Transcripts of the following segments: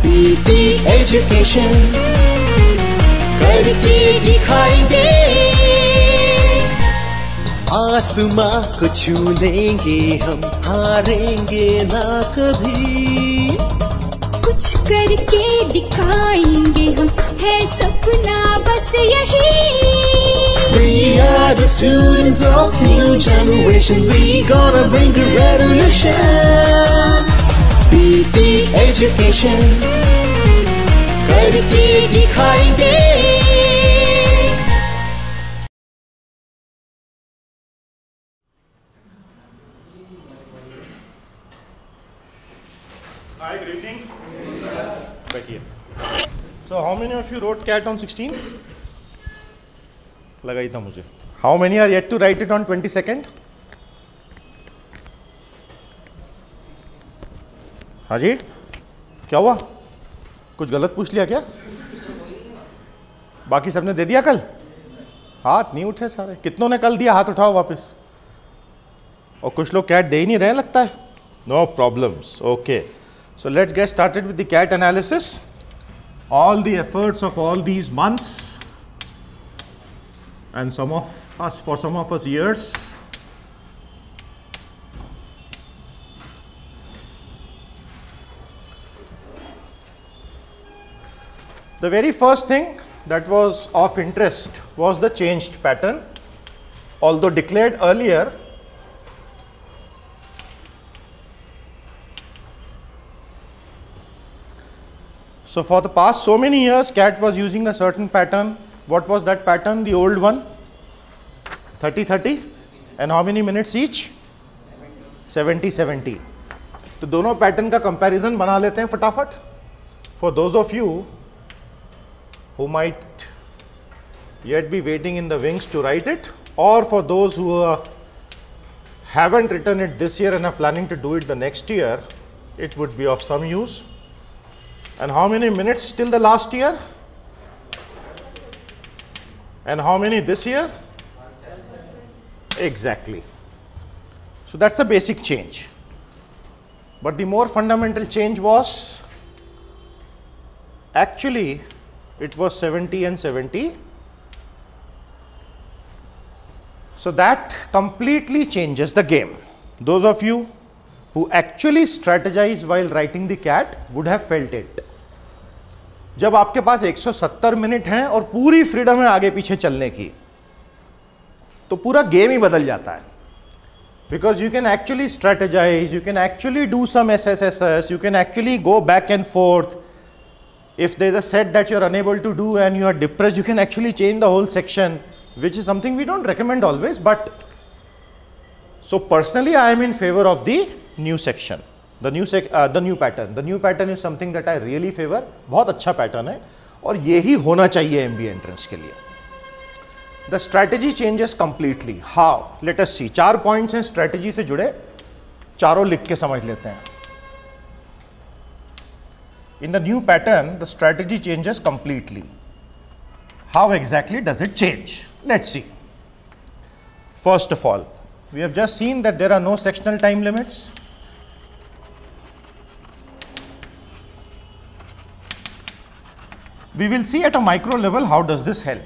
PP education करके दिखाएंगे, आसमां को छू लेंगे हम, हारेंगे ना कभी, कुछ करके दिखाएंगे हम, है सपना बस यही। We are the students of new generation, we gonna bring a revolution, PP education करके दिखाएंगे। Hi, good evening. बैठिए. So, how many of you wrote CAT on 16th? लगा ही था मुझे. How many are yet to write it on 22nd? हाँ जी, क्या हुआ? कुछ गलत पूछ लिया क्या? बाकी सबने दे दिया कल? हाथ नहीं उठे सारे. कितनों ने कल दिया? हाथ उठाओ वापस. और कुछ लोग CAT दे ही नहीं रहे लगता है. No problems. Okay. So let's get started with the CAT analysis. All the efforts of all these months and some of us years, the very first thing that was of interest was the changed pattern, although declared earlier. So for the past so many years, CAT was using a certain pattern. What was that pattern? The old one, 30-30, and how many minutes each? 70-70. तो दोनों pattern का comparison बना लेते हैं फटाफट. For those of you who might yet be waiting in the wings to write it, or for those who haven't written it this year and are planning to do it the next year, it would be of some use. And how many minutes till the last year? And how many this year? Exactly. So that's the basic change. But the more fundamental change was, actually it was 70 and 70. So that completely changes the game. Those of you who actually strategize while writing the CAT would have felt it. जब आपके पास 170 minute हैं और पूरी freedom है आगे पीछे चलने की, तो पूरा गेम ही बदल जाता है. Because you can actually strategize, you can actually do some SSSS, you can actually go back and forth. If there's a set that you're unable to do and you are depressed, you can actually change the whole section, which is something we don't recommend always. But so personally, I am in favor of the new section. The new pattern. The new pattern is something that I really favor. बहुत अच्छा pattern है और यही होना चाहिए MBA entrance के लिए. The strategy changes completely. How? Let us see. 4 points हैं strategy से जुड़े, चारों लिख के समझ लेते हैं. In the new pattern, the strategy changes completely. How exactly does it change? Let's see. First of all, we have just seen that there are no sectional time limits. We will see at a micro level how does this help.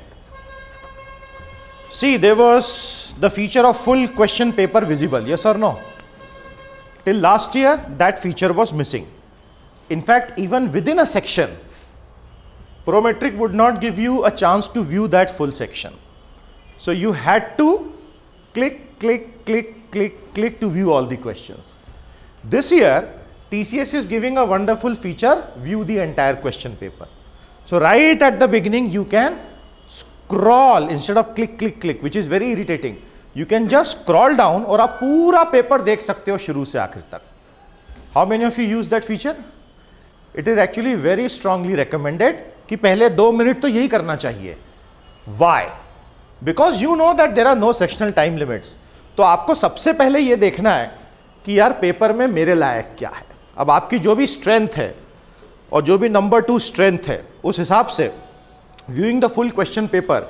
See, there was the feature of full question paper visible, yes or no? Till last year, that feature was missing. In fact, even within a section, Prometric would not give you a chance to view that full section. So you had to click, click, click, click, click to view all the questions. This year, TCS is giving a wonderful feature, view the entire question paper. So right at the beginning, you can scroll instead of click, click, click, which is very irritating. You can just scroll down और आप पूरा paper देख सकते हो शुरू से आखिर तक. How many of you use that feature? It is actually very strongly recommended कि पहले 2 मिनट तो यही करना चाहिए. Why? Because you know that there are no sectional time limits. तो आपको सबसे पहले ये देखना है कि यार पेपर में मेरे लायक क्या है. अब आपकी जो भी स्ट्रेंथ है और जो भी नंबर 2 स्ट्रेंथ है, उस हिसाब से viewing the full question paper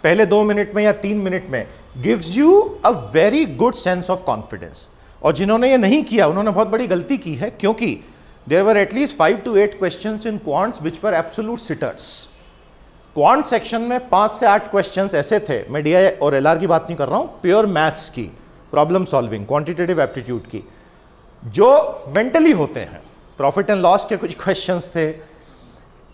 पहले 2 मिनट में या 3 मिनट में gives you a very good sense of confidence. और जिन्होंने ये नहीं किया उन्होंने बहुत बड़ी गलती की है, क्योंकि there were at least 5 to 8 questions in quants which were absolute sitters. Quant section में 5 से 8 क्वेश्चंस ऐसे थे, मैं डीआई और एलआर की बात नहीं कर रहा हूं, प्योर मैथ्स की, प्रॉब्लम सॉल्विंग, क्वांटिटेटिव एप्टीट्यूड की, जो मेंटली होते हैं. प्रॉफिट एंड लॉस के कुछ क्वेश्चंस थे,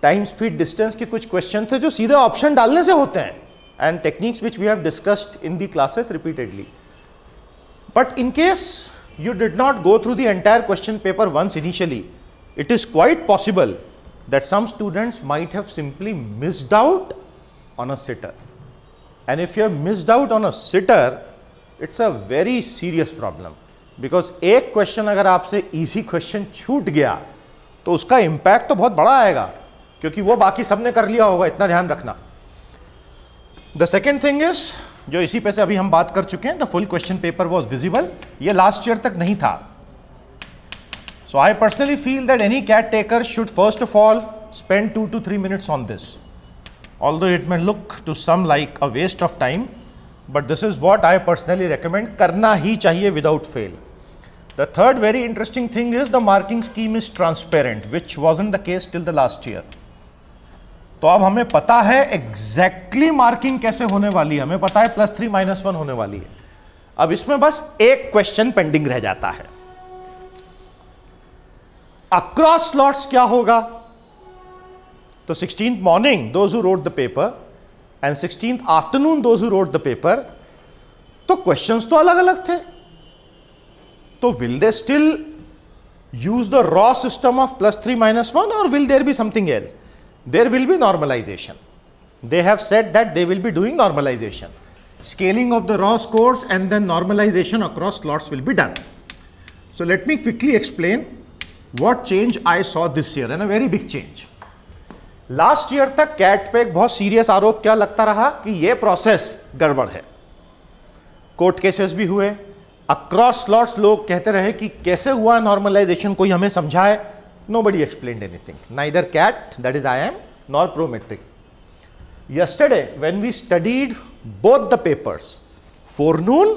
टाइम स्पीड डिस्टेंस के कुछ क्वेश्चन थे जो सीधे ऑप्शन डालने से होते हैं, and techniques which we have discussed in the classes repeatedly. But in case you did not go through the entire question paper once initially, it is quite possible that some students might have simply missed out on a sitter. And if you have missed out on a sitter, it's a very serious problem, because एक question अगर आपसे easy question छूट गया तो उसका impact तो बहुत बड़ा आएगा, क्योंकि वो बाकी सबने कर लिया होगा, इतना ध्यान रखना. The second thing is, जो इसी पे से अभी हम बात कर चुके हैं, the full question paper was visible. ये लास्ट ईयर तक नहीं था. So I personally feel that any CAT taker should first of all spend 2 to 3 minutes on this, although it may look to some like a waste of time, but this is what I personally recommend. करना ही चाहिए without fail. The third very interesting thing is the marking scheme is transparent, which wasn't the case till the last year. तो अब हमें पता है exactly marking कैसे होने वाली है, हमें पता है +3 -1 होने वाली है. अब इसमें बस एक क्वेश्चन पेंडिंग रह जाता है. अक्रॉस स्लॉट्स क्या होगा? तो 16th morning those who wrote the paper and 16th afternoon those who wrote the paper, तो क्वेश्चंस तो अलग अलग थे. तो will they still use the raw system of +3 -1 और will there be something else? There will be normalization. They have said that they will be doing normalization. Scaling of the raw scores and then normalization across slots will be done. So let me quickly explain what change I saw this year, and a very big change. Last year तक CAT पे एक बहुत serious आरोप क्या लगता रहा कि ये प्रोसेस गड़बड़ है. कोर्ट केसेस भी हुए, अक्रॉस स्लॉट्स लोग कहते रहे कि कैसे हुआ नॉर्मलाइजेशन, कोई हमें समझाए. Nobody explained anything, neither CAT, that is IIM, nor Prometric. Yesterday, when we studied both the papers, forenoon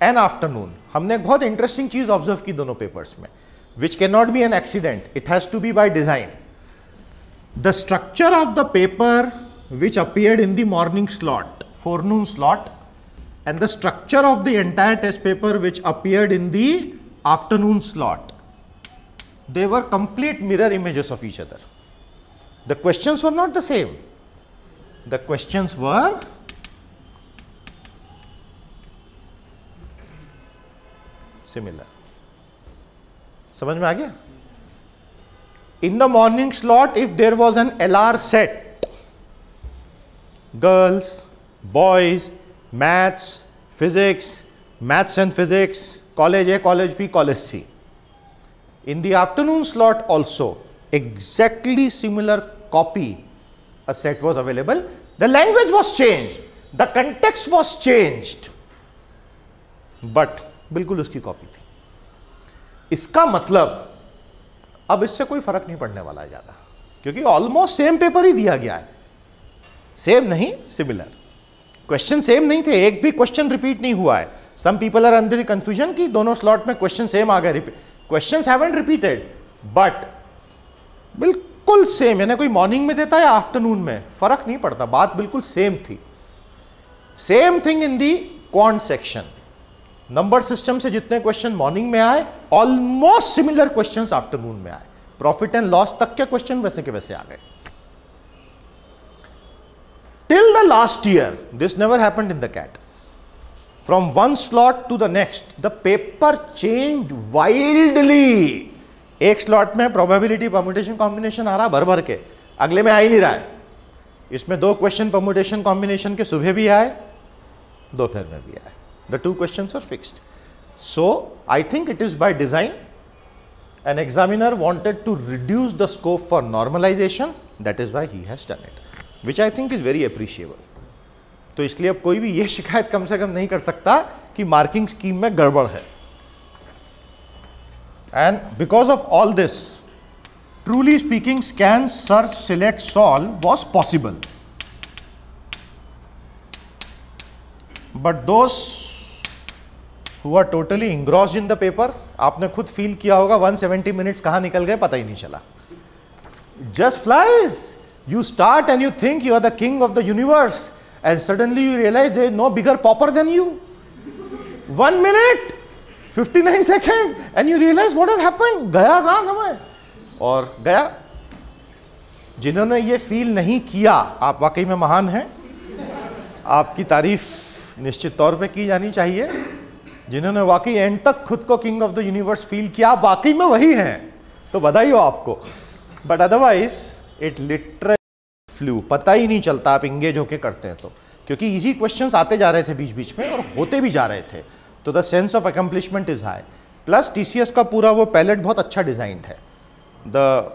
and afternoon, हमने एक बहुत interesting चीज ऑब्जर्व की दोनों पेपर्स में, which cannot be an accident, it has to be by design. The structure of the paper which appeared in the morning slot, forenoon slot, and the structure of the entire test paper which appeared in the afternoon slot, they were complete mirror images of each other. The questions were not the same. The questions were similar. समझ में आ गया? In the morning slot, if there was an LR set, girls, boys, maths, physics, maths and physics, college A, college B, college C. In the afternoon slot also, exactly similar copy, a set was available. The language was changed, the context was changed, but बिल्कुल उसकी copy थी. इसका मतलब अब इससे कोई फर्क नहीं पड़ने वाला है ज़्यादा, क्योंकि ऑलमोस्ट सेम पेपर ही दिया गया है. सेम नहीं, सिमिलर. क्वेश्चन सेम नहीं थे, एक भी क्वेश्चन रिपीट नहीं हुआ है. Some people are under the confusion कि दोनों स्लॉट में क्वेश्चन सेम आ गए. क्वेश्चंस हैवंट रिपीटेड, बट बिल्कुल सेम, यानी कोई मॉर्निंग में देता है या आफ्टरनून में, फर्क नहीं पड़ता, बात बिल्कुल सेम थी. Same thing in the quant section. Number system से जितने क्वेश्चन मॉर्निंग में आए, ऑलमोस्ट सिमिलर क्वेश्चंस आफ्टरनून में आए. प्रॉफिट एंड लॉस तक के क्वेश्चन वैसे के वैसे आ गए. Till the last year this never happened in the CAT. From one slot to the next, the paper changed wildly. एक स्लॉट में प्रोबेबिलिटी परम्यूटेशन कॉम्बिनेशन आ रहा भर भर के, अगले में आ ही नहीं रहा है. इसमें 2 क्वेश्चन परम्यूटेशन कॉम्बिनेशन के सुबह भी आए, दोपहर में भी आए. The 2 questions are fixed. So I think it is by design. An examiner wanted to reduce the scope for normalization. That is why he has done it, which I think is very appreciable. तो इसलिए अब कोई भी ये शिकायत कम से कम नहीं कर सकता कि मार्किंग स्कीम में गड़बड़ है. And because of all this, truly speaking, scan, search, select, solve was possible, but those who are totally engrossed in the paper. आपने खुद फील किया होगा 170 मिनट्स कहाँ निकल गए पता ही नहीं चला. Just flies. You start and you think you are the king of the universe, and suddenly you realize there is no bigger pauper than you. 1 minute, 59 seconds, and you realize what has happened. गया कहाँ समय और गया. जिन्होंने ये feel नहीं किया, आप वाकई में महान हैं. आपकी तारीफ निश्चित तौर पे की जानी चाहिए. जिन्होंने वाकई एंड तक खुद को king of the universe feel किया, आप वाकई में वही हैं, तो बधाई हो आपको. But otherwise it literally flu, पता ही नहीं चलता आप इंगेज होके करते हैं तो, क्योंकि इजी क्वेश्चंस आते जा रहे थे बीच बीच में और होते भी जा रहे थे, तो the sense of accomplishment is high. Plus TCS का पूरा वो पैलेट बहुत अच्छा डिजाइंड है. The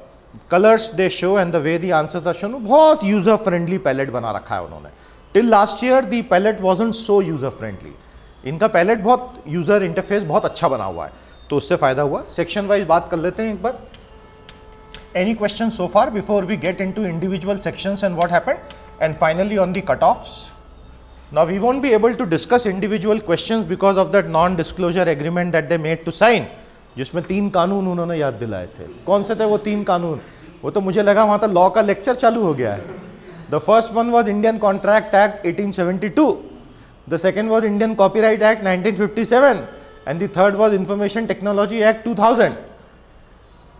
colours they show and the way the answers are shown, बहुत यूजर फ्रेंडली पैलेट बना रखा है उन्होंने. Till last year the palette wasn't so user friendly. इनका पैलेट बहुत यूजर इंटरफेस बहुत अच्छा बना हुआ है, तो उससे फायदा हुआ. सेक्शन वाइज बात कर लेते हैं एक बार. Any questions so far before we get into individual sections and what happened? And finally on the cutoffs. Now we won't be able to discuss individual questions because of that non-disclosure agreement that they made to sign, जिसमें 3 कानून उन्होंने याद दिलाए थे. कौन से थे वो 3 कानून? वो तो मुझे लगा वहाँ तो लॉ का लेक्चर चालू हो गया है. The first one was Indian Contract Act 1872. The second was Indian Copyright Act 1957. And the third was Information Technology Act 2000.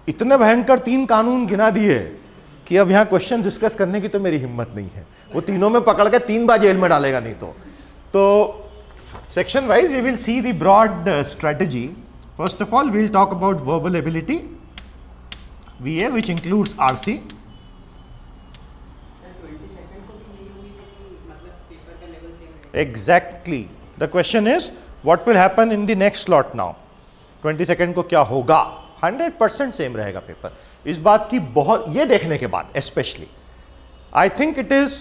इतने भयंकर 3 कानून गिना दिए कि अब यहाँ क्वेश्चन डिस्कस करने की तो मेरी हिम्मत नहीं है. वो तीनों में पकड़ के 3 बार जेल में डालेगा नहीं तो section wise we will see the broad strategy. First of all we will talk about verbal ability VA, which includes RC. Exactly. The question is what will happen in the next slot now. 22nd को क्या होगा. 100% same रहेगा paper. इस बात की बहुत, ये देखने के बाद specially I think it is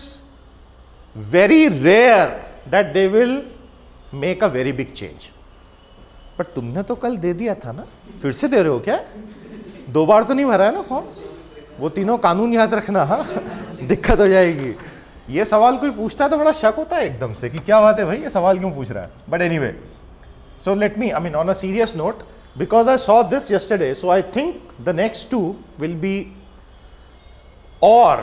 very rare that they will make a very big change. But तुमने तो कल दे दिया था ना, फिर से दे रहे हो क्या? 2 बार तो नहीं भरा है ना फॉर्म? वो तीनों कानून याद रखना. हाँ दिक्कत हो जाएगी. ये सवाल कोई पूछता है तो बड़ा शक होता है एकदम से कि क्या बात है भाई, ये सवाल क्यों पूछ रहा है. But anyway, so let me, I mean on a serious note, because I saw this yesterday, so I think the next 2 will be, or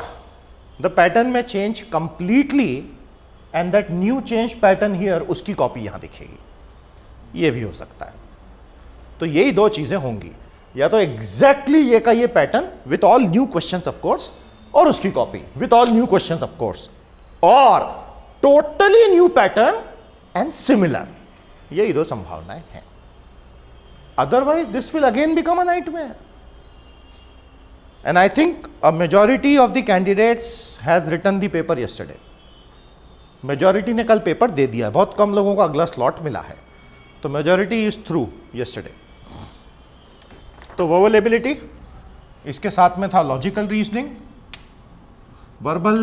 the pattern may change completely and that new change pattern here उसकी copy यहाँ दिखेगी. ये भी हो सकता है. तो यही 2 चीजें होंगी, या तो एग्जैक्टली ये का ये pattern with all new questions of course, और उसकी copy with all new questions of course, और totally new pattern and similar. यही 2 संभावनाएं हैं. Otherwise, this will again become a nightmare. And I think a majority of the candidates has written the paper yesterday. Majority ने कल paper दे दिया. बहुत कम लोगों को अगला स्लॉट मिला है, तो majority is through yesterday. तो verbal ability, इसके साथ में था logical reasoning. Verbal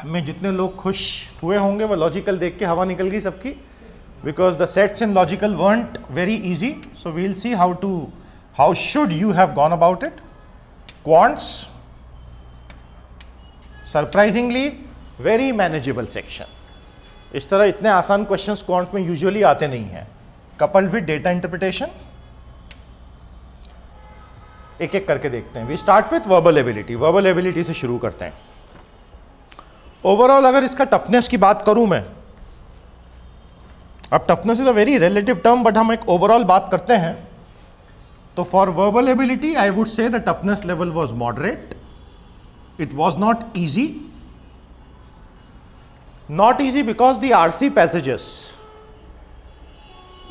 में जितने लोग खुश हुए होंगे वो logical देख के हवा निकल गई सबकी. Because the sets in logical weren't very easy, so we'll see how should you have gone about it. Quants, surprisingly very manageable section. इस तरह इतने आसान questions quant में usually आते नहीं हैं. Coupled with data interpretation, एक एक करके देखते हैं. We start with verbal ability. Verbal ability से शुरू करते हैं. Overall अगर इसका toughness की बात करूं मैं, अब toughness is a very relative term, but हम एक ओवरऑल बात करते हैं, तो for verbal ability I would say the toughness level was moderate. It was not easy because the RC passages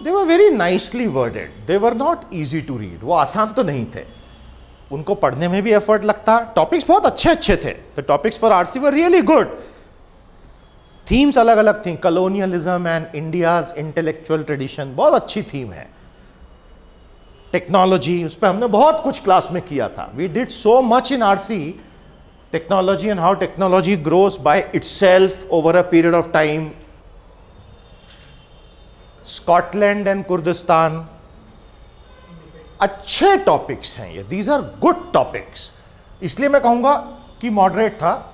they were very nicely worded. They were not easy to read. वो आसान तो नहीं थे, उनको पढ़ने में भी एफर्ट लगता. टॉपिक्स बहुत अच्छे अच्छे थे. The topics for RC were really good. Themes अलग अलग थी. Colonialism and India's intellectual tradition, बहुत अच्छी थीम है. टेक्नोलॉजी, उस पर हमने बहुत कुछ क्लास में किया था. We did so much in RC. Technology and how technology grows by itself over a period of time. Scotland and Kurdistan, अच्छे टॉपिक्स हैं ये. These are good topics. इसलिए मैं कहूंगा कि मॉडरेट था.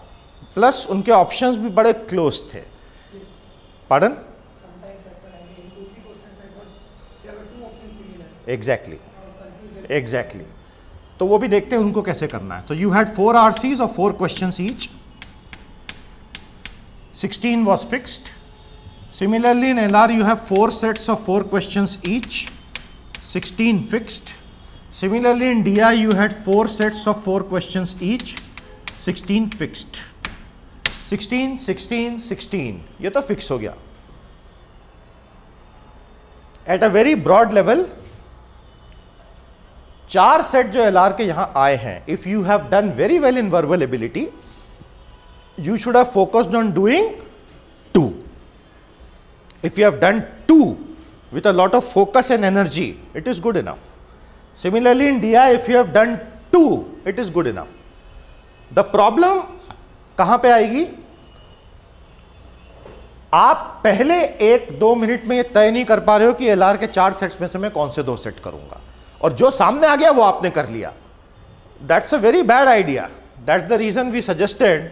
प्लस उनके ऑप्शंस भी बड़े क्लोज थे. पार्डन? एग्जैक्टली तो वो भी देखते हैं उनको कैसे करना है. So you had 4 RCs of 4 questions each. 16 was fixed. Similarly in LR you have 4 sets of 4 questions each. 16 fixed. Similarly in DI you had 4 sets of 4 questions each. 16 fixed. 16, 16, 16 ये तो फिक्स हो गया. At a very broad level 4 set जो LR के यहां आए हैं, if you have done very well in verbal ability, you should have focused on doing 2. If you have done 2 with a lot of focus and energy, it is good enough. Similarly in DI, if you have done 2, it is good enough. The problem कहां पे आएगी? आप पहले 1-2 minute में ये तय नहीं कर पा रहे हो कि LR के 4 सेट्स में से मैं कौन से 2 सेट करूंगा, और जो सामने आ गया वो आपने कर लिया. That's a very bad idea. That's the reason we suggested.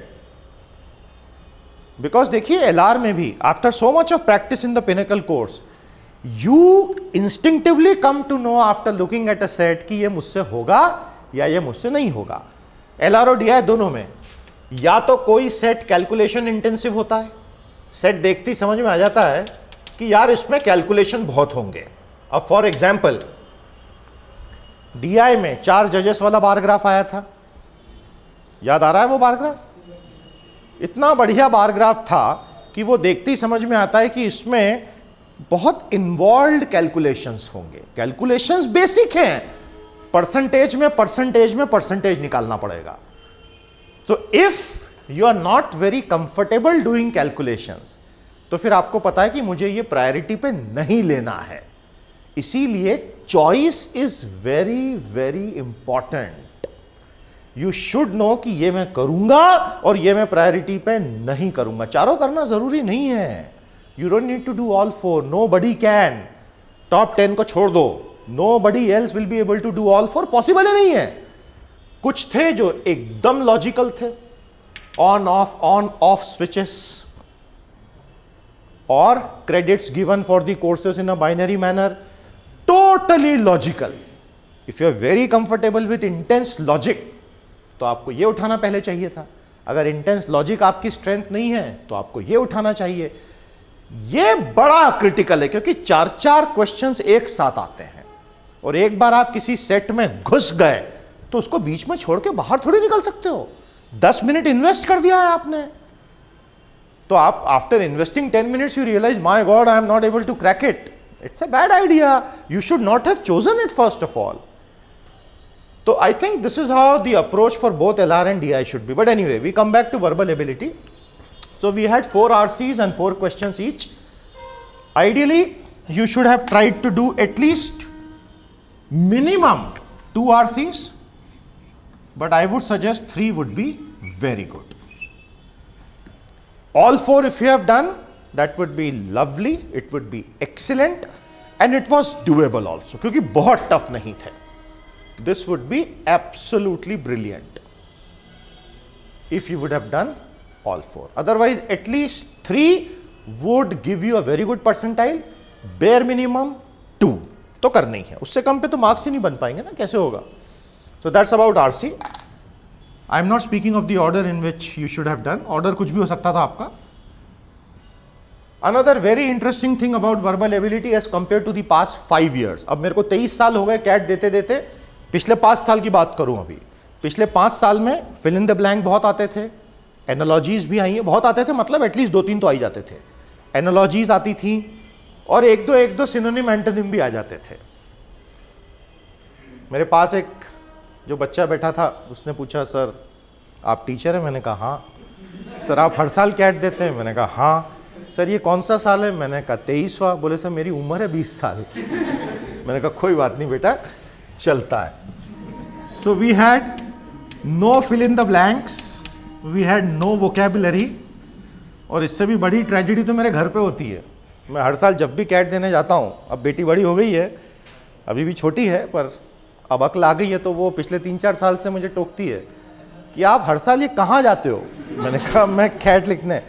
Because देखिए LR में भी after so much of practice in the Pinnacle course, you instinctively come to know after looking at a set कि ये मुझसे होगा या ये मुझसे नहीं होगा. LR और DI दोनों में या तो कोई सेट कैलकुलेशन इंटेंसिव होता है, सेट देखते ही समझ में आ जाता है कि यार इसमें कैलकुलेशन बहुत होंगे. अब फॉर एग्जाम्पल DI में 4 जजेस वाला बार ग्राफ आया था, याद आ रहा है वो बार ग्राफ? इतना बढ़िया बार ग्राफ था कि वो देखते ही समझ में आता है कि इसमें बहुत इन्वॉल्व्ड कैलकुलेशंस होंगे. कैलकुलेशंस बेसिक हैं, परसेंटेज में परसेंटेज निकालना पड़ेगा. तो if you are not very comfortable doing calculations, तो फिर आपको पता है कि मुझे ये प्रायोरिटी पे नहीं लेना है. इसीलिए choice is very very important. You should know कि ये मैं करूंगा और ये मैं प्रायोरिटी पे नहीं करूंगा. चारों करना जरूरी नहीं है. You don't need to do all 4. Nobody can. Top 10 को छोड़ दो, nobody else will be able to do all 4. Possible ही नहीं है. कुछ थे जो एकदम लॉजिकल थे, ऑन ऑफ स्विचेस और credits given for the courses in a binary manner. Totally logical. If you are very comfortable with intense logic, तो आपको ये उठाना पहले चाहिए था. अगर intense logic आपकी strength नहीं है तो आपको ये उठाना चाहिए. ये बड़ा critical है क्योंकि 4 questions एक साथ आते हैं और एक बार आप किसी सेट में घुस गए तो उसको बीच में छोड़ के बाहर थोड़ी निकल सकते हो. 10 मिनट इन्वेस्ट कर दिया है आपने, तो आप after investing 10 minutes you realize my God I am not able to crack it. It's a bad idea. You should not have chosen it first of all. So I think this is how the approach for both LR and DI should be. But anyway, we come back to verbal ability. So we had 4 RCs and 4 questions each. Ideally, you should have tried to do at least minimum 2 RCs, but I would suggest 3 would be very good. All 4 if you have done, that would be lovely, it would be excellent, and it was doable also क्योंकि बहुत tough नहीं थे. This would be absolutely brilliant if you would have done all 4. Otherwise at least 3 would give you a very good percentile. Bare minimum 2 तो करना ही है, उससे कम पे तो मार्क्स ही नहीं बन पाएंगे ना, कैसे होगा. So that's about RC. I am not speaking of the order in which you should have done. Order कुछ भी हो सकता था आपका. Another very interesting thing about verbal ability as compared to the past 5 years. अब मेरे को 23 साल हो गए कैट देते देते. पिछले 5 साल की बात करूं अभी, पिछले 5 साल में फिल इन द ब्लैंक बहुत आते थे, एनालॉजीज भी आई हैं, बहुत आते थे मतलब एटलीस्ट 2-3 तो आ ही जाते थे. एनालॉजीज आती थी और एक दो सिनोनिम एंटोनिम भी आ जाते थे. मेरे पास एक जो बच्चा बैठा था उसने पूछा, सर आप टीचर हैं? मैंने कहा हाँ. सर आप हर साल कैट देते हैं? मैंने कहा हाँ. सर ये कौन सा साल है? मैंने कहा 23वां. बोले सर मेरी उम्र है 20 साल. मैंने कहा कोई बात नहीं बेटा, चलता है. So we had no fill in the blanks, we had no vocabulary. और इससे भी बड़ी ट्रेजेडी तो मेरे घर पे होती है. मैं हर साल जब भी कैट देने जाता हूँ, अब बेटी बड़ी हो गई है, अभी भी छोटी है पर अब अक्ल आ गई है, तो वो पिछले 3-4 साल से मुझे टोकती है कि आप हर साल ये कहाँ जाते हो? मैंने कहा मैं कैट लिखने.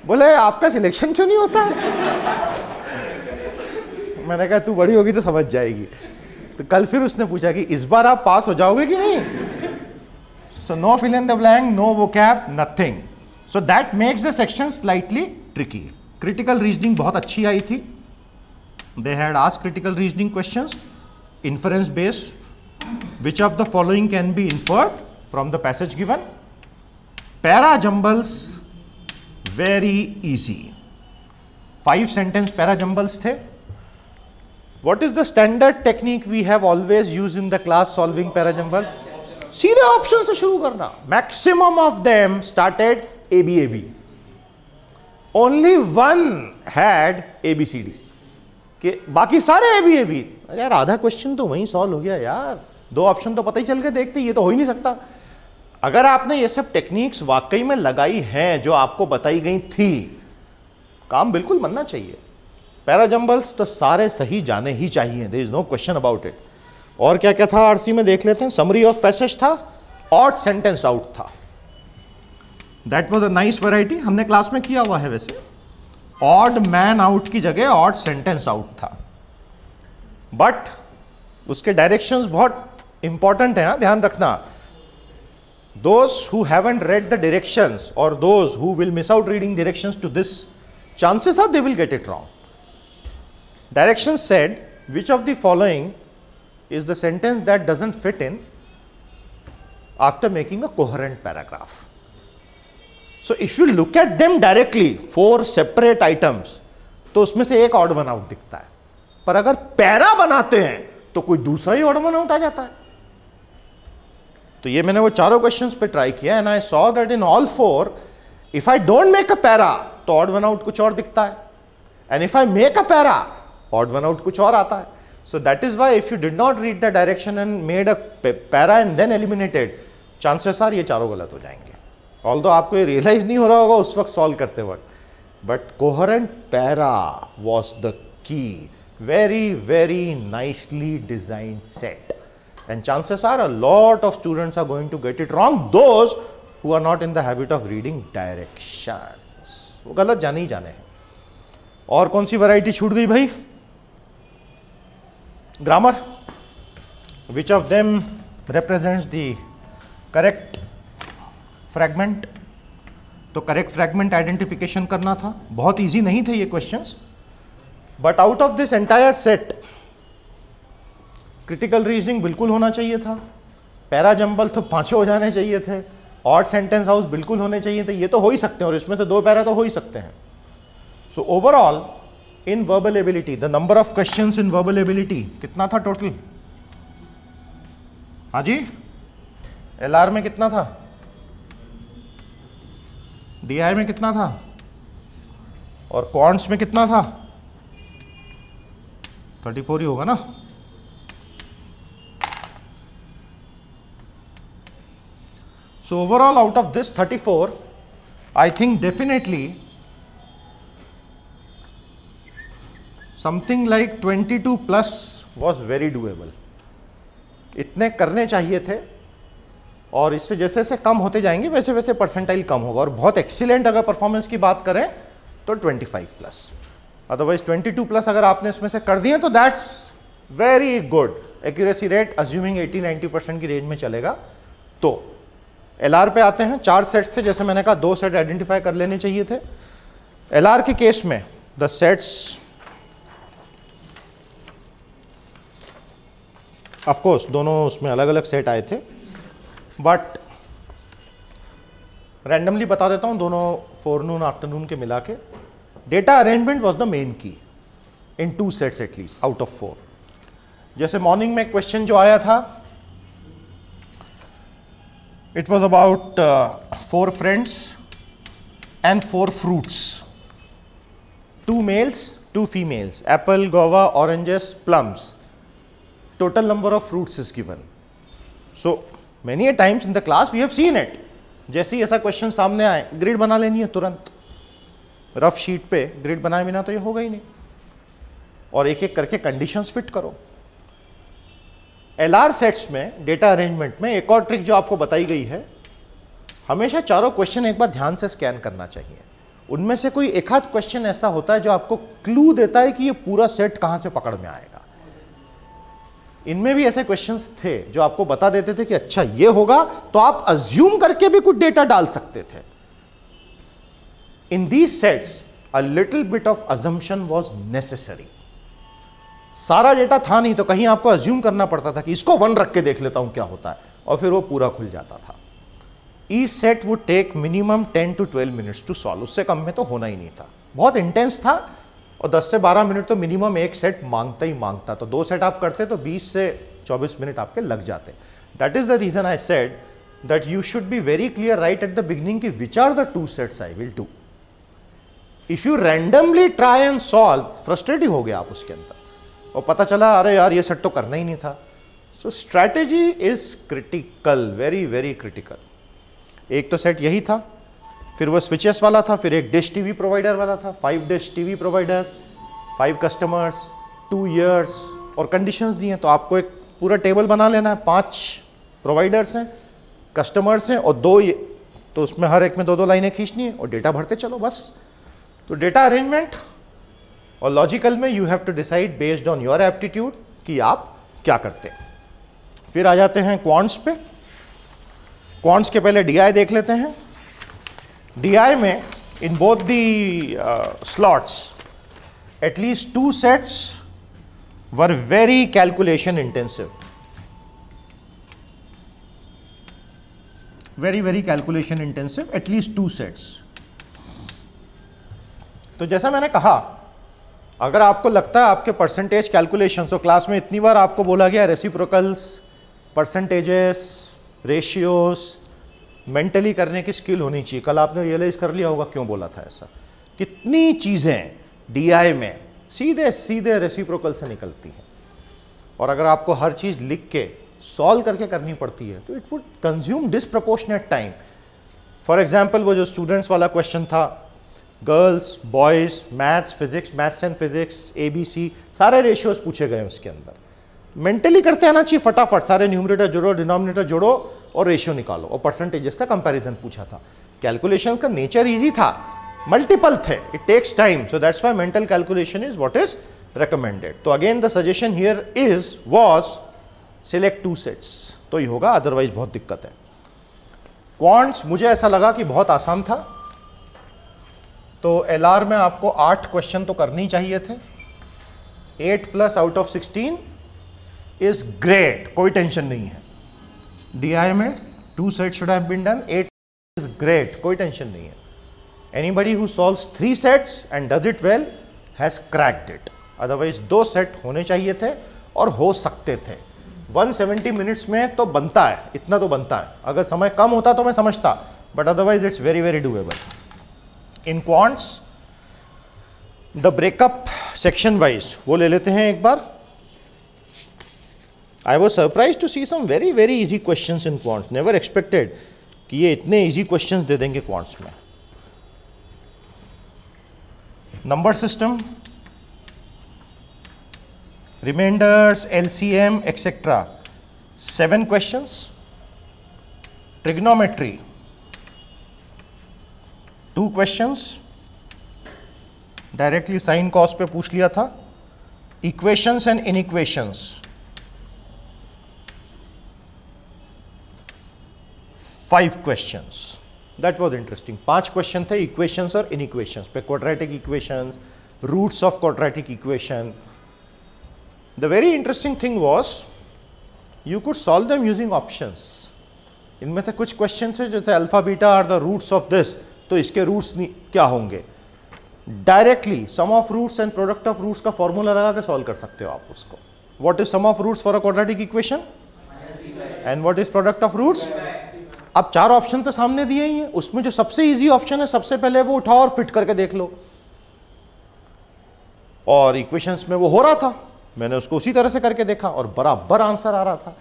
बोले आपका सिलेक्शन क्यों नहीं होता है? मैंने कहा तू बड़ी होगी तो समझ जाएगी. तो कल फिर उसने पूछा कि इस बार आप पास हो जाओगे कि नहीं? So no fill in the blank, no vocab, nothing. So that makes the section slightly tricky. Critical reasoning बहुत अच्छी आई थी. They had asked critical reasoning questions, inference based. Which of the following can be inferred from the passage given? Para jumbles, very easy. 5 sentence para jumbles the. What is the standard technique we have always used in the class solving para jumble? सीधे option से शुरू करना. Maximum of them started ABAB. Only one had ABCD. कि बाकी सारे ABAB. यार आधा question तो वहीं सॉल्व हो गया यार, 2 ऑप्शन तो पता ही चल के देखते, ये तो हो ही नहीं सकता. अगर आपने ये सब टेक्निक्स वाकई में लगाई हैं जो आपको बताई गई थी, काम बिल्कुल बनना चाहिए. पैराजंबल्स तो सारे सही जाने ही चाहिए, there is no question about it. और क्या क्या था आरसी में देख लेते हैं. समरी ऑफ पैसेज था, ऑड सेंटेंस आउट था. That was a nice variety. हमने क्लास में किया हुआ है वैसे. ऑड मैन आउट की जगह ऑड सेंटेंस आउट था, बट उसके डायरेक्शंस बहुत इंपॉर्टेंट हैं, ध्यान रखना. Those who haven't read the directions और those who will miss out reading directions to this, chances are they will get it wrong. Directions said, which of the following is the sentence that doesn't fit in after making a coherent paragraph? So if you look at them directly, 4 separate items, तो उसमें से एक odd one out दिखता है. पर अगर para बनाते हैं तो कोई दूसरा ही ऑड वन आउट आ जाता है. तो ये मैंने वो चारों क्वेश्चंस पे ट्राई किया, and I saw that in all 4 if I don't make a para तो ऑड वन आउट कुछ और दिखता है, and if I make a para odd one out कुछ और आता है. So that is why if you did not read the direction and made a para and then eliminated, chances are ये चारों गलत हो जाएंगे. ऑल्दो आपको ये रियलाइज नहीं हो रहा होगा उस वक्त सॉल्व करते वक्त, but coherent para was the key. Very, very nicely designed set, and chances are a lot of students are going to get it wrong, those who are not in the habit of reading directions. वो गलत जाने ही जाने हैं. और कौन सी variety छूट गई भाई? Grammar. Which of them represents the correct fragment? तो करेक्ट फ्रैगमेंट आइडेंटिफिकेशन करना था. बहुत इजी नहीं थे ये questions, but out of this entire set critical reasoning बिल्कुल होना चाहिए था. पैरा जंबल तो 5 हो जाने चाहिए थे. ऑड सेंटेंस हाउस बिल्कुल होने चाहिए थे. ये तो हो ही सकते हैं, और इसमें से 2 पैरा तो हो ही सकते हैं. So overall in verbal ability, the number of questions in verbal ability कितना था टोटल? हाँ जी, एलआर में कितना था? डीआई में कितना था? और क्वांट्स में कितना था? 34 ही होगा ना. So overall out of this 34, I think definitely something like 22 plus was very doable. इतने करने चाहिए थे, और इससे जैसे जैसे कम होते जाएंगे वैसे वैसे परसेंटाइल कम होगा. और बहुत एक्सीलेंट अगर परफॉर्मेंस की बात करें तो 25 प्लस. अदरवाइज 22 प्लस अगर आपने इसमें से कर दिए तो that's very good. Accuracy rate assuming 80-90% की रेंज में चलेगा. तो एलआर पे आते हैं. 4 सेट्स थे, जैसे मैंने कहा 2 सेट आइडेंटिफाई कर लेने चाहिए थे. एलआर के केस में द सेट्स ऑफ कोर्स दोनों उसमें अलग अलग सेट आए थे, बट रैंडमली बता देता हूं दोनों फोरनून आफ्टरनून के मिला के. Data arrangement was the main key in 2 sets at least out of 4. जैसे मॉर्निंग में क्वेश्चन जो आया था, it was about 4 friends and 4 fruits, 2 males 2 females, apple, guava, oranges, plums. Total number of fruits is given. So many a times in the class we have seen it. जैसे ही ऐसा question सामने आए, grid बना लेनी है तुरंत. Rough sheet पे ग्रिड बनाए बिना तो ये होगा ही नहीं, और एक एक करके कंडीशंस फिट करो. एलआर सेट्स में डेटा अरेंजमेंट में एक और ट्रिक जो आपको बताई गई है, हमेशा चारों क्वेश्चन एक बार ध्यान से स्कैन करना चाहिए. उनमें से कोई एक आध क्वेश्चन ऐसा होता है जो आपको क्लू देता है कि ये पूरा सेट कहां से पकड़ में आएगा. इनमें भी ऐसे क्वेश्चंस थे जो आपको बता देते थे कि अच्छा ये होगा, तो आप अज्यूम करके भी कुछ डेटा डाल सकते थे. In these sets a little bit of assumption was necessary. सारा डेटा था नहीं तो कहीं आपको अज्यूम करना पड़ता था कि इसको 1 रख के देख लेता हूं क्या होता है, और फिर वो पूरा खुल जाता था. Each set would take minimum 10 to 12 minutes to solve. उससे कम में तो होना ही नहीं था, बहुत इंटेंस था, और 10 से 12 मिनट तो मिनिमम एक सेट मांगता ही मांगता. तो 2 सेट आप करते तो 20 से 24 मिनट आपके लग जाते. That is the reason I said that you should be very clear right at the beginning कि which are the 2 sets I will do. If you randomly try and solve, frustrating हो गया आप उसके अंदर, और पता चला अरे यार ये सेट तो करना ही नहीं था. So strategy is critical, very very critical. एक तो सेट यही था, फिर वो स्विचेस वाला था, फिर एक डिश टीवी प्रोवाइडर वाला था. 5 dish TV providers, 5 customers, 2 years, और कंडीशंस दी हैं. तो आपको एक पूरा टेबल बना लेना है. 5 प्रोवाइडर्स हैं, कस्टमर्स हैं, और 2, तो उसमें हर एक में 2-2 लाइनें खींचनी है और डेटा भरते चलो बस. तो डेटा अरेंजमेंट और लॉजिकल में you have to decide based on your aptitude कि आप क्या करते हैं. फिर आ जाते हैं क्वांट्स पे. क्वांट्स के पहले डीआई देख लेते हैं. डीआई में in both the slots at least 2 sets were very calculation intensive, very calculation intensive, at least 2 sets. तो जैसा मैंने कहा, अगर आपको लगता है आपके परसेंटेज कैलकुलेशन, तो क्लास में इतनी बार आपको बोला गया रेसिप्रोकल्स, परसेंटेजेस, रेशियोज मेंटली करने की स्किल होनी चाहिए. कल आपने रियलाइज कर लिया होगा क्यों बोला था ऐसा. कितनी चीज़ें डीआई में सीधे सीधे रेसिप्रोकल से निकलती हैं, और अगर आपको हर चीज़ लिख के सॉल्व करके करनी पड़ती है तो it would consume disproportionate time. For example, वो जो स्टूडेंट्स वाला क्वेश्चन था, girls, boys, maths, physics, maths and physics, ABC, सारे रेशियोज पूछे गए उसके अंदर. मेंटली करते आना चाहिए फटाफट, सारे न्यूमरेटर जोड़ो, डिनोमिनेटर जोड़ो और रेशियो निकालो, और परसेंटेजेस का कंपैरिजन पूछा था. कैलकुलेशन का नेचर इजी था, मल्टीपल थे, it takes time, so that's why mental calculation is what is recommended. तो again the suggestion here is was select 2 sets, तो ही होगा, अदरवाइज बहुत दिक्कत है. क्वांट्स मुझे ऐसा लगा कि बहुत आसान था, तो एलआर में आपको 8 क्वेश्चन तो करने ही चाहिए थे. 8+ आउट ऑफ 16 इज ग्रेट, कोई टेंशन नहीं है. डीआई में 2 sets should have been done, 8 is great, कोई टेंशन नहीं है. Anybody who solves 3 sets and does it well has cracked it. Otherwise 2 set होने चाहिए थे और हो सकते थे. 170 मिनट्स में तो बनता है, इतना तो बनता है. अगर समय कम होता तो मैं समझता, but otherwise it's very very doable. In quants the breakup section wise वो ले लेते हैं एक बार. I was surprise to see some very very easy questions in quants. Never expected कि ये इतने इजी क्वेश्चंस दे देंगे क्वांट्स में. Number system, reminders, LCM, etc. 7 questions. Trigonometry, 2 questions. Directly sine cos पे पूछ लिया था. Equations and inequations, 5 questions. That was interesting. 5 question थे इक्वेशंस और इनइक्वेशंस पे. Quadratic equations, roots of quadratic equation. The very interesting thing was you could solve them using options. इनमें से कुछ क्वेश्चन है जैसे alpha beta are the roots of this, तो इसके रूट्स क्या होंगे. Directly sum of roots and product of roots का फॉर्मूला लगा के सॉल्व कर सकते हो आप उसको. What is sum of roots for a quadratic equation and what is product of roots. अब 4 ऑप्शन तो सामने दिए ही हैं, उसमें जो सबसे इजी ऑप्शन है सबसे पहले वो उठाओ और फिट करके देख लो. और इक्वेशंस में वो हो रहा था, मैंने उसको उसी तरह से करके देखा और बराबर आंसर आ रहा था.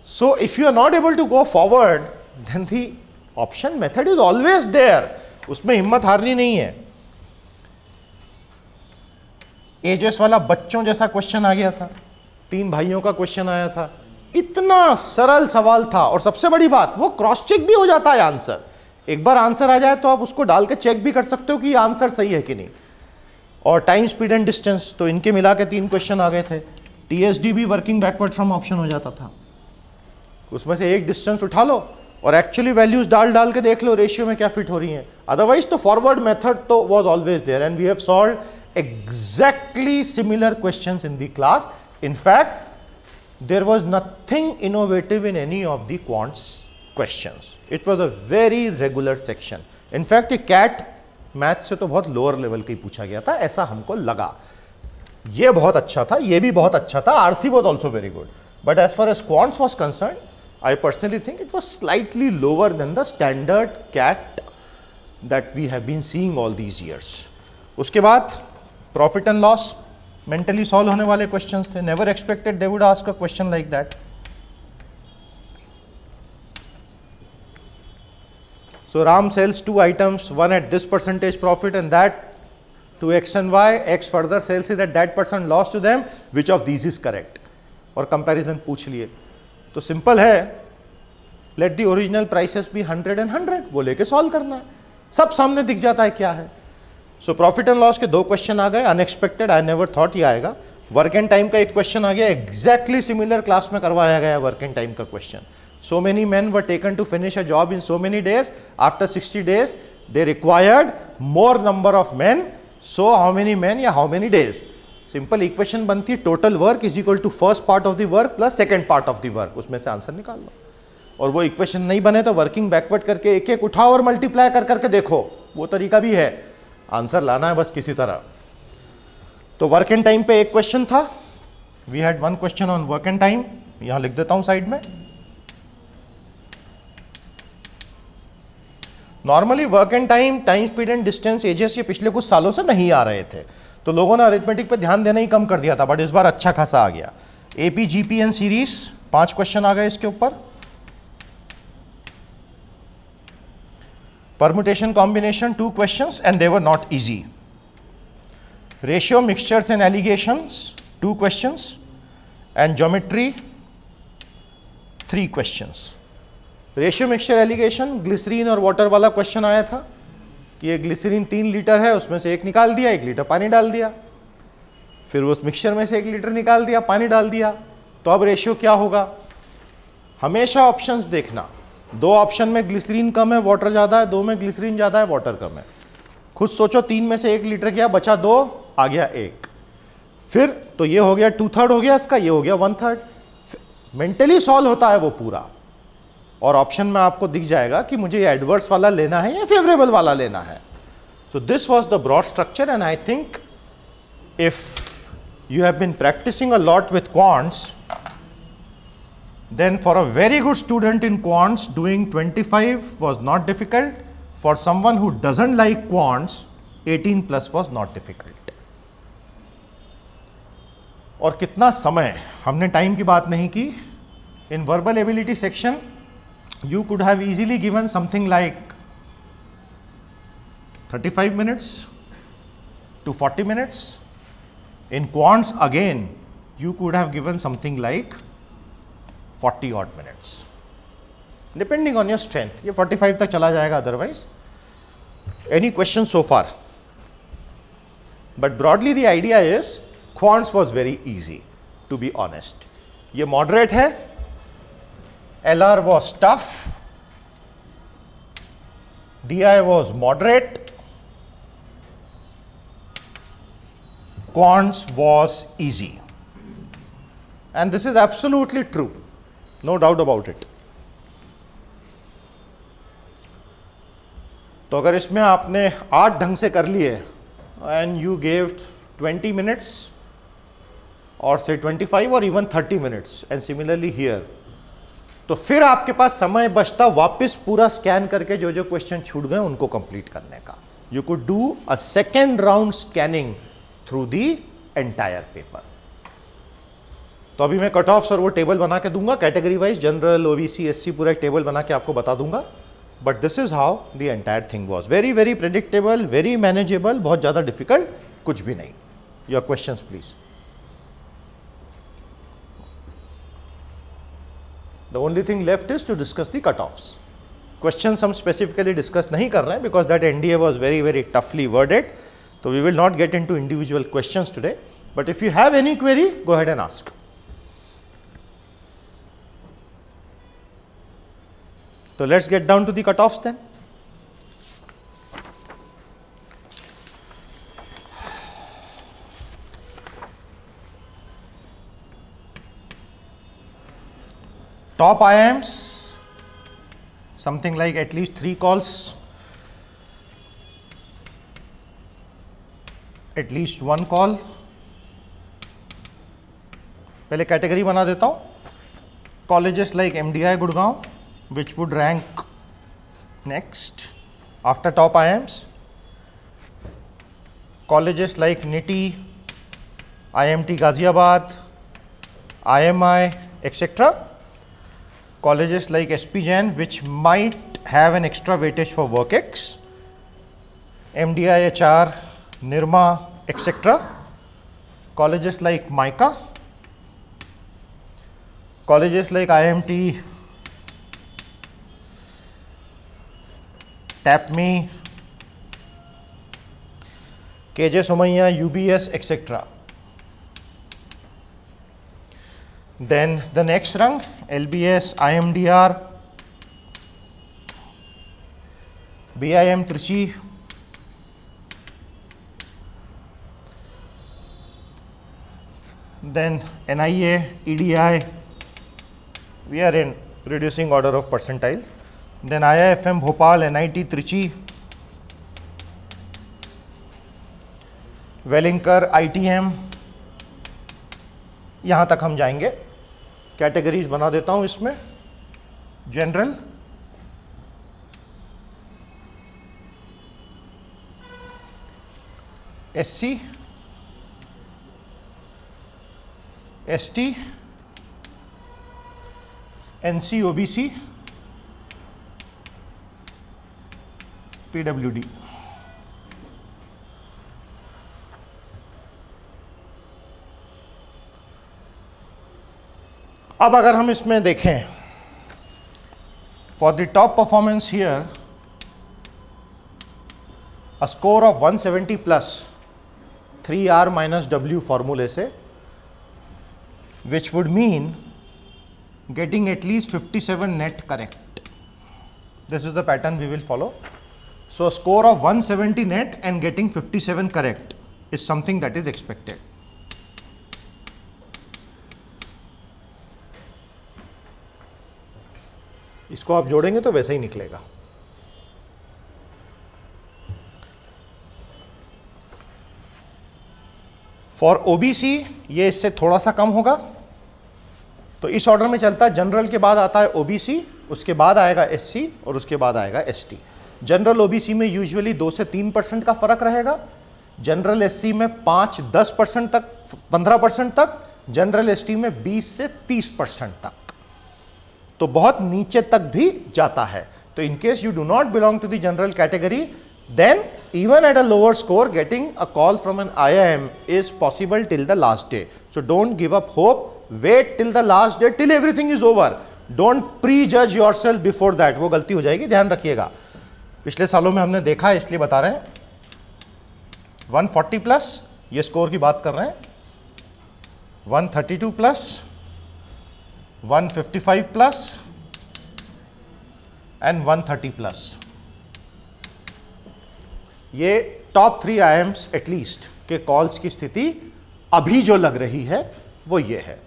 So if you are not able to go forward then the option method is always there, उसमें हिम्मत हारनी नहीं है. एजेस वाला बच्चों जैसा क्वेश्चन आ गया था, 3 भाइयों का क्वेश्चन आया था. इतना सरल सवाल था, और सबसे बड़ी बात वो क्रॉस चेक भी हो जाता है आंसर. एक बार आंसर आ जाए तो आप उसको डाल के चेक भी कर सकते हो कि आंसर सही है कि नहीं. और टाइम, स्पीड एंड डिस्टेंस, तो इनके मिला के 3 क्वेश्चन आ गए थे. TSD भी वर्किंग बैकवर्ड फ्रॉम ऑप्शन हो जाता था, उसमें से एक डिस्टेंस उठा लो और एक्चुअली वैल्यूज डाल डाल के देख लो रेशियो में क्या फिट हो रही हैं। अदरवाइज तो फॉरवर्ड मेथड तो was always there and we have solved exactly similar questions in the class. In fact there was nothing innovative in any of the quants questions. It was a very regular section. In fact ये CAT math से तो बहुत lower level का ही पूछा गया था, ऐसा हमको लगा। ये बहुत अच्छा था, ये भी बहुत अच्छा था, RC was also very good. But as far as quants was concerned, I personally think it was slightly lower than the standard CAT that we have been seeing all these years. उसके बाद profit and loss mentally solve होने वाले questions थे. Never expected they would ask a question like that. So Ram sells 2 items, one at this percentage profit and that to X and Y. X further sells it at that % loss to them. Which of these is correct? और comparison पूछ लिए. तो simple है, let the original prices भी 100 and 100, वो लेके solve करना है. सब सामने दिख जाता है क्या है. सो प्रॉफिट एंड लॉस के 2 क्वेश्चन आ गए, अनएक्सपेक्टेड, आई नेवर थॉट ये आएगा. वर्क एंड टाइम का एक क्वेश्चन आ गया, एग्जैक्टली सिमिलर क्लास में करवाया गया वर्क एंड टाइम का question. So many men were taken to finish a job in so many days. After 60 days, they required more number of men. So how many men या how many days? Simple equation बनती है, total work is equal to first part of the work plus second part of the work. उसमें से answer निकाल लो. और वो equation नहीं बने तो वर्किंग बैकवर्ड करके एक एक उठाओ और मल्टीप्लाई कर करके देखो, वो तरीका भी है. आंसर लाना है बस किसी तरह. तो वर्क एंड टाइम पे एक क्वेश्चन था. We had 1 question on work and time. यहाँ लिख देता हूँ साइड में. Normally work and time, time speed and distance, ages ये पिछले कुछ सालों से नहीं आ रहे थे, तो लोगों ने अरिथमेटिक पे ध्यान देना ही कम कर दिया था, बट इस बार अच्छा खासा आ गया. AP GP and series 5 question आ गए इसके ऊपर. Permutation combination 2 questions and they were not easy. Ratio mixtures and alligations 2 questions and geometry 3 questions. Ratio mixture alligation glycerine और वाटर वाला क्वेश्चन आया था. ये ग्लिसरीन 3 लीटर है, उसमें से 1 निकाल दिया, 1 लीटर पानी डाल दिया. फिर उस मिक्सचर में से 1 लीटर निकाल दिया, पानी डाल दिया. तो अब रेशियो क्या होगा? हमेशा ऑप्शंस देखना. 2 ऑप्शन में ग्लिसरीन कम है, वाटर ज़्यादा है, 2 में ग्लिसरीन ज़्यादा है, वाटर कम है. खुद सोचो, 3 में से 1 लीटर गया, बचा 2, आ गया 1. फिर तो ये हो गया 2/3 हो गया इसका, ये हो गया 1/3. मेंटली सॉल्व होता है वो पूरा, और ऑप्शन में आपको दिख जाएगा कि मुझे ये एडवर्स वाला लेना है या फेवरेबल वाला लेना है. So this was the broad structure and I think if you have been practising a lot with quants, then for a very good student in quants doing 25 was not difficult. For someone who doesn't like quants, 18 plus was not difficult. और कितना समय, हमने time की बात नहीं की. in verbal ability section you could have easily given something like 35 minutes to 40 minutes. In quants again you could have given something like 40 odd minutes, depending on your strength. ये 45 तक चला जाएगा otherwise. Any questions so far? But broadly the idea is quants was very easy, to be honest. ये moderate है, LR was tough, DI was moderate, quants was easy. And this is absolutely true. No doubt about it. तो अगर इसमें आपने 8 ढंग से कर लिए and you gave 20 minutes or say 25 or even 30 minutes and similarly here, तो फिर आपके पास समय बचता वापस पूरा स्कैन करके जो जो क्वेश्चन छूट गए उनको कंप्लीट करने का. You could do a second round scanning through the entire paper. तो अभी मैं कट ऑफ्स और वो टेबल बना के दूंगा category wise, general, OBC, SC, पूरा एक टेबल बना के आपको बता दूंगा. But this is how the entire thing was. Very very predictable, very manageable, बहुत ज़्यादा डिफिकल्ट कुछ भी नहीं. Your questions please. The only thing left is to discuss the cut offs. Questions हम स्पेसिफिकली डिस्कस नहीं कर रहे हैं because that NDA was very very toughly worded. तो we will not get into individual questions today. But if you have any query, go ahead and ask. So let's get down to the cutoffs then. Top IIMs, something like at least 3 calls, at least 1 call. पहले category बना देता हूँ. Colleges like MDI Gurgaon, which would rank next after top IIMs. Colleges like NITI, IMT Ghaziabad, IMI, etc. Colleges like SP Jain, which might have an extra weightage for WorkX, MDI HR, Nirma, etc. Colleges like MICA, colleges like IMT, TAPME, KJ Somaiya, UBS, etc. Then the next rung, LBS, IMDR, BIM Trichy, then NIA, EDI, we are in reducing order of percentile, then IIFM Bhopal, NIT Trichy, Wellinger, ITM, यहाँ तक हम जाएंगे. Categories बना देता हूं इसमें. General, SC, ST, NC, OBC, PWD. अब अगर हम इसमें देखें, for the top performance here a score of 170 plus 3R minus W फॉर्मूले से, which would mean getting at least 57 net correct. This is the pattern we will follow. So a score of 170 net and getting 57 correct is something that is expected. इसको आप जोड़ेंगे तो वैसा ही निकलेगा. For OBC ये इससे थोड़ा सा कम होगा, तो इस ऑर्डर में चलता है. जनरल के बाद आता है ओबीसी, उसके बाद आएगा एससी और उसके बाद आएगा एसटी. जनरल ओबीसी में यूजुअली 2 से 3% का फर्क रहेगा. जनरल एससी में 5-10% तक, 15% तक. जनरल एसटी में 20 से 30% तक, तो बहुत नीचे तक भी जाता है. तो in case you do not belong to the general category, then even at a lower score getting a call from an IIM is possible till the last day. So don't give up hope, wait till the last day, till everything is over. Don't prejudge yourself before that. वो गलती हो जाएगी, ध्यान रखिएगा. पिछले सालों में हमने देखा है, इसलिए बता रहे हैं. 140 प्लस ये स्कोर की बात कर रहे हैं, 132 प्लस, 155 प्लस एंड 130 प्लस. ये टॉप 3 IIMs एटलीस्ट के कॉल्स की स्थिति अभी जो लग रही है वो ये है.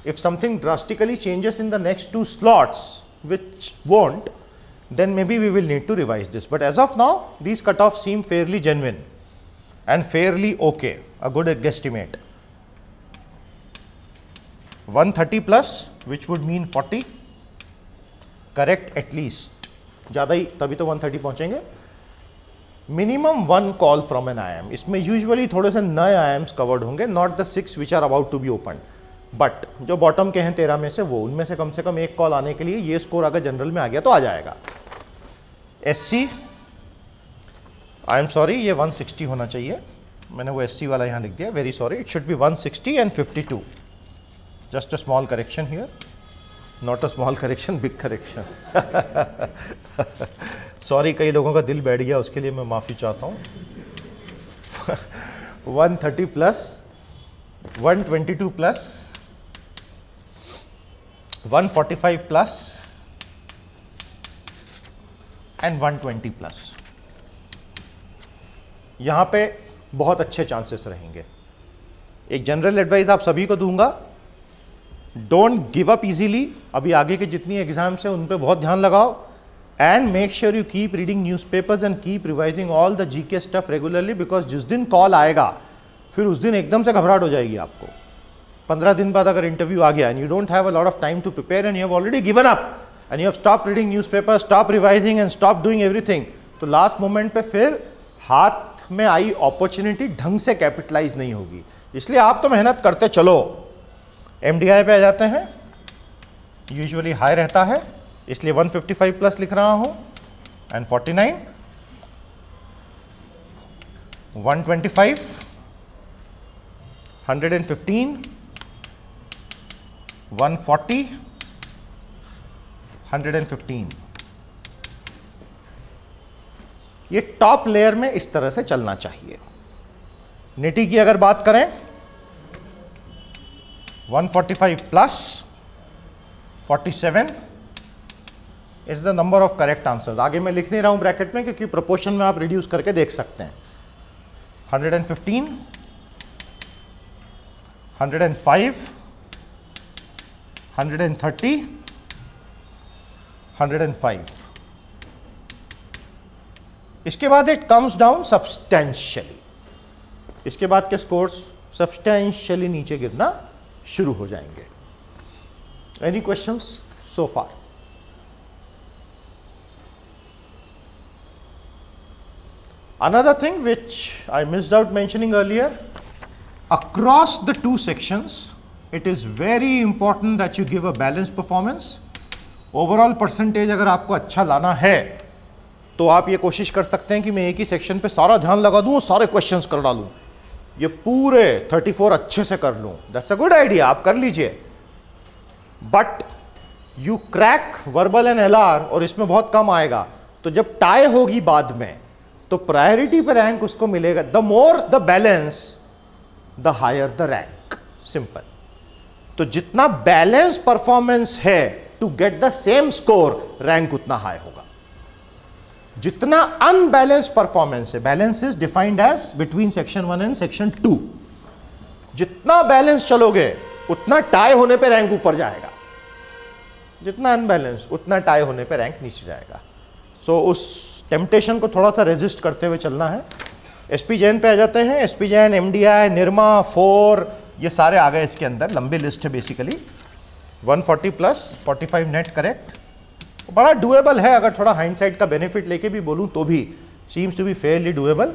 If something drastically changes in the next 2 slots which won't, then maybe we will need to revise this. But as of now, these cutoffs seem fairly genuine and fairly okay, a good guesstimate. 130 plus, which would mean 40, correct at least. ज़्यादा ही तभी तो 130 पहुँचेंगे. Minimum 1 call from an IIM. इसमें usually थोड़े से नए IIMs covered होंगे, not the 6 which are about to be opened. But जो बॉटम के हैं 13 में से, वो उनमें से कम एक कॉल आने के लिए ये स्कोर अगर जनरल में आ गया तो आ जाएगा. SC, आई एम सॉरी, ये 160 होना चाहिए. मैंने वो SC वाला यहाँ लिख दिया, very sorry. It should be 160 and 52. Just a small correction here. Not a small correction, big correction. Sorry, कई लोगों का दिल बैठ गया, उसके लिए मैं माफ़ी चाहता हूँ. 130 plus, 122 plus, 145 plus, and 120 plus. यहां पे बहुत अच्छे चांसेस रहेंगे। एक जनरल एडवाइस आप सभी को दूंगा, डोंट गिव अप इजीली। अभी आगे के जितनी एग्जाम्स हैं उन पे बहुत ध्यान लगाओ, and make sure you keep reading newspapers and keep revising all the GK stuff regularly, because जिस दिन कॉल आएगा फिर उस दिन एकदम से घबराहट हो जाएगी आपको। 15 दिन बाद अगर इंटरव्यू आ गया and you don't have a lot of time to prepare and you have already given up and you have stop reading newspaper, stop revising and stop doing everything, तो लास्ट मोमेंट पे फिर हाथ में आई opportunity ढंग से capitalise नहीं होगी। इसलिए आप तो मेहनत करते चलो। एमडीआई पे आ जाते हैं, यूजुअली हाई रहता है इसलिए 155 प्लस लिख रहा हूं, एंड 49, 125, 115, 140, 115। ये टॉप लेयर में इस तरह से चलना चाहिए। निटी की अगर बात करें 145 plus 47 is the number of correct answers. आगे मैं लिख नहीं रहा हूं ब्रैकेट में क्योंकि प्रोपोर्शन में आप रिड्यूस करके देख सकते हैं। 115, 105, 130, 105। इसके बाद इट कम्स डाउन सब्सटेंशियली। इसके बाद के स्कोर्स सब्सटेंशियली नीचे गिरना शुरू हो जाएंगे। Any questions so far? Another thing which I missed out mentioning earlier, across the two sections, it is very important that you give a balanced performance. Overall percentage अगर आपको अच्छा लाना है तो आप ये कोशिश कर सकते हैं कि मैं एक ही सेक्शन पे सारा ध्यान लगा दूं और सारे क्वेश्चंस कर डालूं, ये पूरे 34 अच्छे से कर लूं। दैट्स अ गुड आइडिया, आप कर लीजिए। But you crack verbal and LR और इसमें बहुत कम आएगा, तो जब टाई होगी बाद में तो प्रायोरिटी पर रैंक उसको मिलेगा। The more the balance the higher the rank, simple. तो जितना बैलेंस परफॉर्मेंस है to get the same score, rank उतना हाई होगा। जितना अनबैलेंस परफॉर्मेंस है, balance is defined as between section 1 and section 2, जितना बैलेंस चलोगे उतना टाई होने पे रैंक ऊपर जाएगा, जितना अनबैलेंस उतना टाई होने पे रैंक नीचे जाएगा। सो उस टेम्पटेशन को थोड़ा सा रेजिस्ट करते हुए चलना है। एसपी जैन पे आ जाते हैं। एसपी जैन, एमडीआई, निर्मा, 4, ये सारे आ गए इसके अंदर, लंबी लिस्ट है बेसिकली। 140 प्लस 45 नेट करेक्ट, बड़ा डुएबल है। अगर थोड़ा हाइंडसाइट का बेनिफिट लेके भी बोलूं तो भी seems to be fairly doable.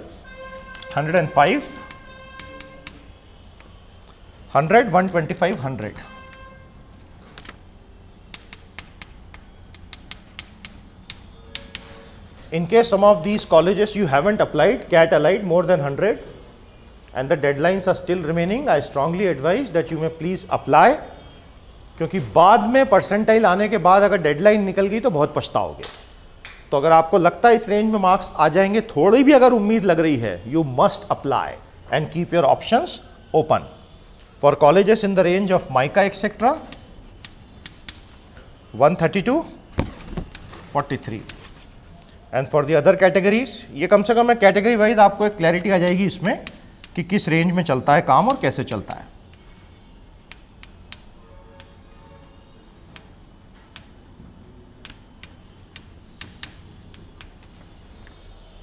105, 100, 125, 100। In case some of these colleges you haven't applied, CAT allied more than 100 and the deadlines are still remaining, I strongly advise that you may please apply, क्योंकि बाद में percentile आने के बाद अगर deadline निकल गई तो बहुत पछताओगे। तो अगर आपको लगता है इस रेंज में मार्क्स आ जाएंगे, थोड़ी भी अगर उम्मीद लग रही है, you must apply and keep your options open for colleges in the range of mica etcetera 132, 43 and for the other categories. ये कम से कम मैं कैटेगरी वाइज आपको एक क्लैरिटी आ जाएगी इसमें कि किस रेंज में चलता है काम और कैसे चलता है।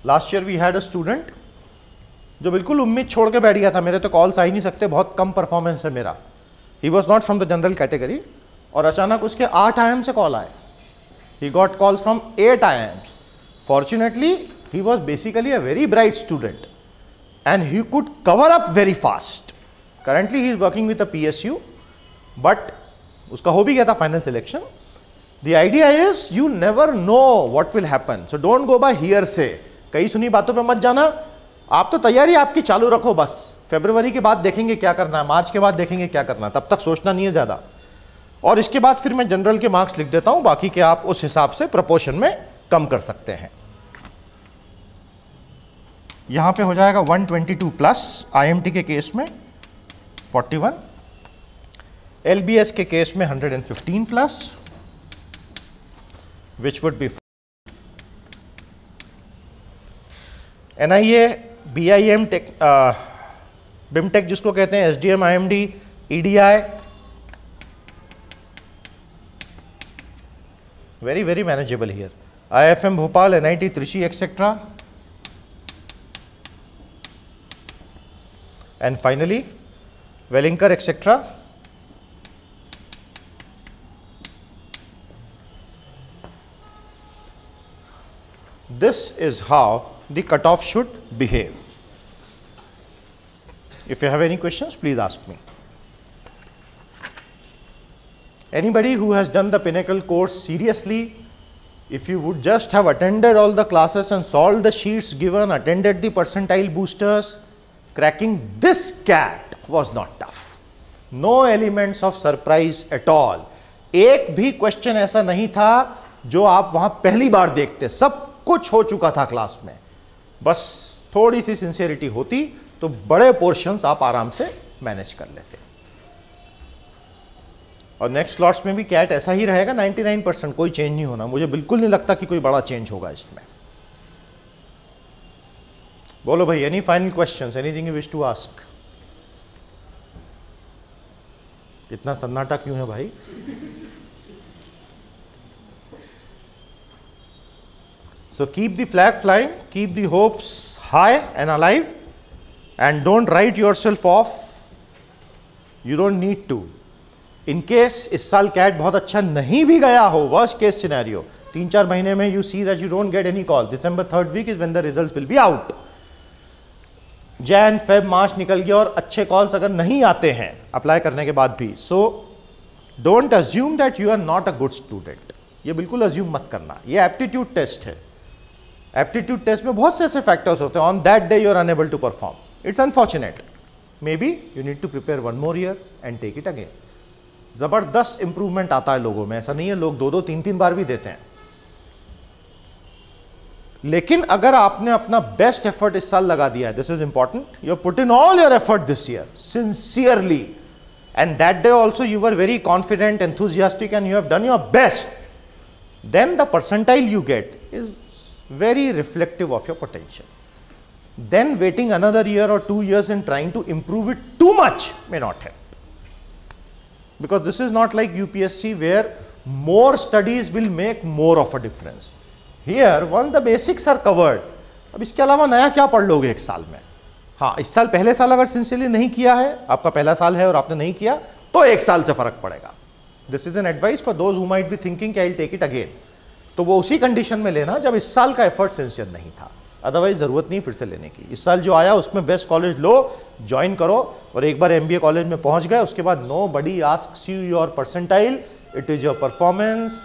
Last year we had a student जो बिल्कुल उम्मीद छोड़ के बैठ गया था, मेरे तो कॉल्स आ ही नहीं सकते, बहुत कम परफॉर्मेंस है मेरा। He was not from the general category, और अचानक उसके 8 IIM से कॉल आए। He got calls from 8 IIMs। Fortunately, he was basically a very bright student and he could cover up very fast. Currently, he is working with a PSU, but उसका हो भी गया था final selection. The idea is you never know what will happen, so don't go by hearsay. कई सुनी बातों पे मत जाना, आप तो तैयारी आपकी चालू रखो बस। फरवरी के बाद देखेंगे क्या करना है, मार्च के बाद देखेंगे क्या करना है, तब तक सोचना नहीं है ज़्यादा। और इसके बाद फिर मैं जनरल के मार्क्स लिख देता हूँ, बाकी के आप उस हिसाब से प्रोपोर्शन में कम कर सकते हैं। यहां पे हो जाएगा 122 प्लस, IMT के केस में 41, LBS के केस में 115 plus, which would be NIA, BIM tech, BIMTech जिसको कहते हैं, SDM, IMD, EDI, very manageable here. IIFM Bhopal, NIT Trichy, etc. And finally, Wellinger, etc. This is how the cutoff should behave. If you have any questions, please ask me. Anybody who has done the Pinnacle course seriously, if you would just have attended all the classes and solved the sheets given, attended the percentile boosters, cracking this CAT was not tough. No elements of surprise at all. एक भी question ऐसा नहीं था जो आप वहां पहली बार देखते, सब कुछ हो चुका था क्लास में, बस थोड़ी सी सिंसियरिटी होती तो बड़े पोर्शंस आप आराम से मैनेज कर लेते। और नेक्स्ट स्लॉट्स में भी कैट ऐसा ही रहेगा, 99%, कोई चेंज नहीं होना। मुझे बिल्कुल नहीं लगता कि कोई बड़ा चेंज होगा इसमें। बोलो भाई, any final questions, anything you wish to ask? इतना सन्नाटा क्यों है भाई? So keep the flag flying, keep the hopes high and alive, and don't write yourself off. You don't need to. In case इस साल कैट बहुत अच्छा नहीं भी गया हो, worst case scenario, 3-4 महीने में you see that you don't get any call. December 3rd week is when the results will be out. Jan, Feb, March निकल गया और अच्छे कॉल्स अगर नहीं आते हैं अप्लाई करने के बाद भी, so don't assume that you are not a good student. ये बिल्कुल assume मत करना। ये एप्टीट्यूड टेस्ट है। एप्टीट्यूड टेस्ट में बहुत से ऐसे फैक्टर्स होते हैं, on that day you are unable to perform, it's unfortunate, maybe you need to prepare 1 more year and take it again. जबरदस्त इंप्रूवमेंट आता है लोगों में, ऐसा नहीं है लोग 2-2, 3-3 बार भी देते हैं। लेकिन अगर आपने अपना बेस्ट एफर्ट इस साल लगा दिया है, this is important, you put in all your effort this year sincerely, and that day also you were very confident, enthusiastic, and you have done your best, then the percentile you get is very reflective of your potential. Then waiting another year or 2 years and trying to improve it too much may not help. Because this is not like UPSC where more studies will make more of a difference. Here, once the basics are covered, अब इसके अलावा नया क्या पढ़ लोगे एक साल में? हाँ, इस साल पहले साल अगर सिंसियरली नहीं किया है, आपका पहला साल है और आपने नहीं किया, तो एक साल से फर्क पड़ेगा। This is an advice for those who might be thinking कि I'll take it again. तो वो उसी कंडीशन में लेना जब इस साल का एफर्ट सिंसियर नहीं था, अदरवाइज जरूरत नहीं फिर से लेने की। इस साल जो आया उसमें बेस्ट कॉलेज लो, ज्वाइन करो, और एक बार MBA कॉलेज में पहुंच गए उसके बाद nobody asks you your percentile, it is your performance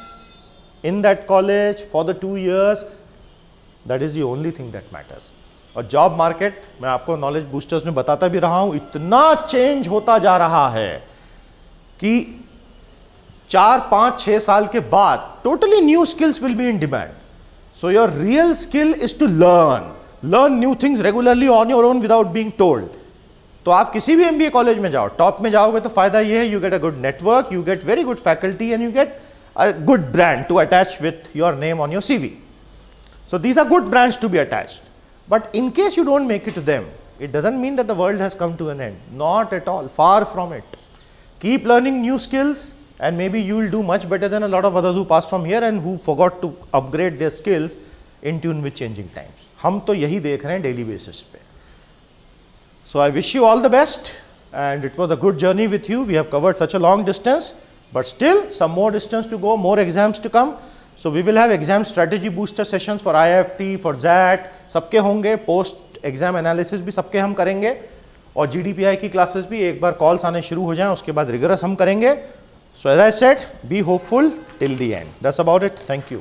in that college for the 2 years, that is the only thing that matters. और जॉब मार्केट, मैं आपको नॉलेज बूस्टर्स में बताता भी रहा हूं, इतना चेंज होता जा रहा है कि 4-5-6 साल के बाद totally new skills will be in demand. So your real skill is to learn new things regularly on your own without being told. तो आप किसी भी MBA कॉलेज में जाओ, टॉप में जाओगे तो फायदा ये है, you get a good network, you get very good faculty, and you get a good brand to attach with your name on your CV. So these are good brands to be attached. But in case you don't make it to them, it doesn't mean that the world has come to an end. Not at all. Far from it. Keep learning new skills, and maybe you will do much better than a lot of others who passed from here and who forgot to upgrade their skills in tune with changing times. हम तो यही देख रहे हैं daily basis पे. So I wish you all the best, and it was a good journey with you. We have covered such a long distance, but still some more distance to go, more exams to come. So we will have exam strategy booster sessions for IIFT, for JAT, सबके होंगे, post exam analysis भी सबके हम करेंगे, और GDPI की classes भी एक बार कॉल्स आने शुरू हो जाएं उसके बाद रिगरस हम करेंगे. So as I said, be hopeful till the end. That's about it. Thank you.